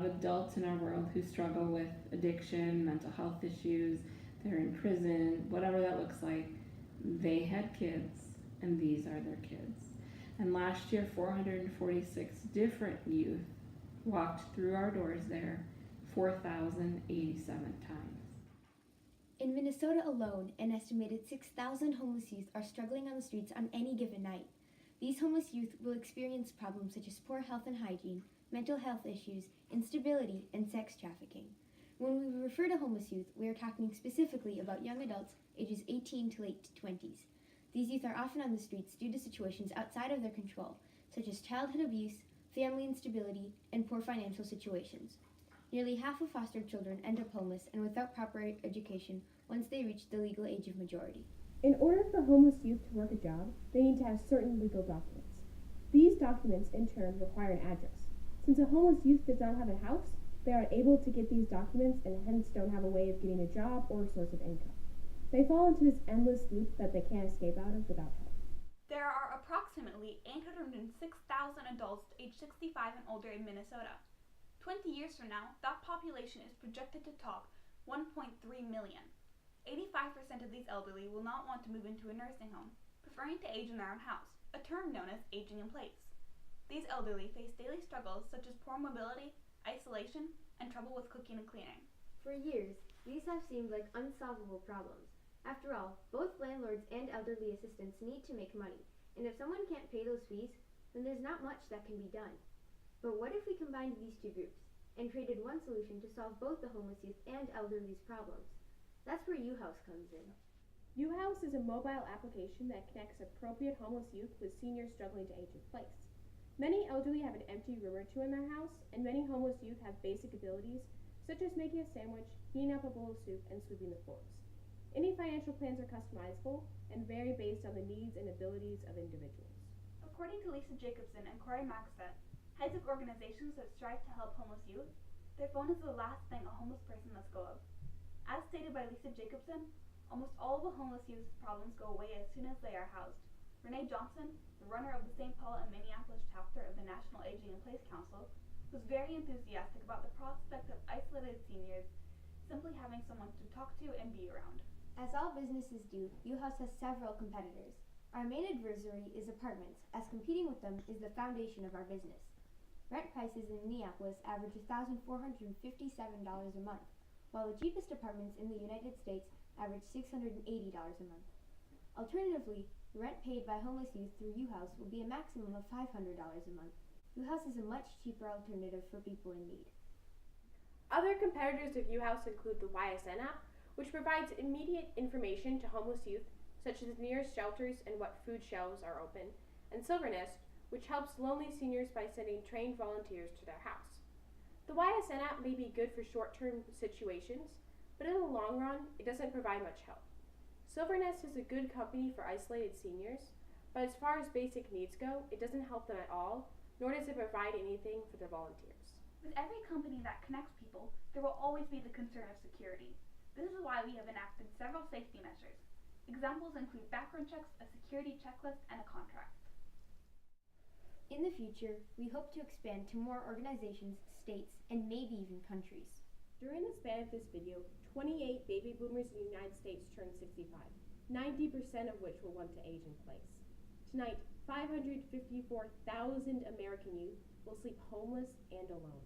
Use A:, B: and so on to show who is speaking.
A: Adults in our world who struggle with addiction, mental health issues, they're in prison, whatever that looks like, they had kids, and these are their kids. And last year, 446 different youth walked through our doors there 4,087 times.
B: In Minnesota alone, an estimated 6,000 homeless youth are struggling on the streets on any given night. These homeless youth will experience problems such as poor health and hygiene, mental health issues, instability, and sex trafficking. When we refer to homeless youth, we are talking specifically about young adults ages 18 to late 20s. These youth are often on the streets due to situations outside of their control, such as childhood abuse, family instability, and poor financial situations. Nearly half of foster children end up homeless and without proper education once they reach the legal age of majority.
C: In order for homeless youth to work a job, they need to have certain legal documents. These documents, in turn, require an address. Since a homeless youth does not have a house, they are unable to get these documents and hence don't have a way of getting a job or a source of income. They fall into this endless loop that they can't escape out of without help.
D: There are approximately 806,000 adults aged 65 and older in Minnesota. 20 years from now, that population is projected to top 1.3 million. 85% of these elderly will not want to move into a nursing home, preferring to age in their own house, a term known as aging in place. These elderly face daily struggles such as poor mobility, isolation, and trouble with cooking and cleaning.
B: For years, these have seemed like unsolvable problems. After all, both landlords and elderly assistants need to make money, and if someone can't pay those fees, then there's not much that can be done. But what if we combined these two groups and created one solution to solve both the homeless youth and elderly's problems? That's where UHouse comes in.
C: UHouse is a mobile application that connects appropriate homeless youth with seniors struggling to age in place. Many elderly have an empty room or two in their house, and many homeless youth have basic abilities such as making a sandwich, heating up a bowl of soup, and sweeping the floors. Any financial plans are customizable and vary based on the needs and abilities of individuals.
D: According to Lisa Jacobson and Corey Maxted, heads of organizations that strive to help homeless youth, their phone is the last thing a homeless person lets go of. As stated by Lisa Jacobson, almost all of the homeless youth's problems go away as soon as they are housed. Renee Johnson, the runner of the St. Paul and Minneapolis chapter of the National Aging in Place Council, was very enthusiastic about the prospect of isolated seniors simply having someone to talk to and be around.
B: As all businesses do, UHouse has several competitors. Our main adversary is apartments, as competing with them is the foundation of our business. Rent prices in Minneapolis average $1,457 a month, while the cheapest apartments in the United States average $680 a month. Alternatively, the rent paid by homeless youth through UHouse will be a maximum of $500 a month. UHouse is a much cheaper alternative for people in need.
C: Other competitors of UHouse include the YSN app, which provides immediate information to homeless youth, such as the nearest shelters and what food shelves are open, and Silvernest, which helps lonely seniors by sending trained volunteers to their house. The YSN app may be good for short-term situations, but in the long run, it doesn't provide much help. Silvernest is a good company for isolated seniors, but as far as basic needs go, it doesn't help them at all, nor does it provide anything for their volunteers.
D: With every company that connects people, there will always be the concern of security. This is why we have enacted several safety measures. Examples include background checks, a security checklist, and a contract.
B: In the future, we hope to expand to more organizations, states, and maybe even countries.
C: During the span of this video, 28 baby boomers in the United States turned 65, 90% of which will want to age in place. Tonight, 554,000 American youth will sleep homeless and alone.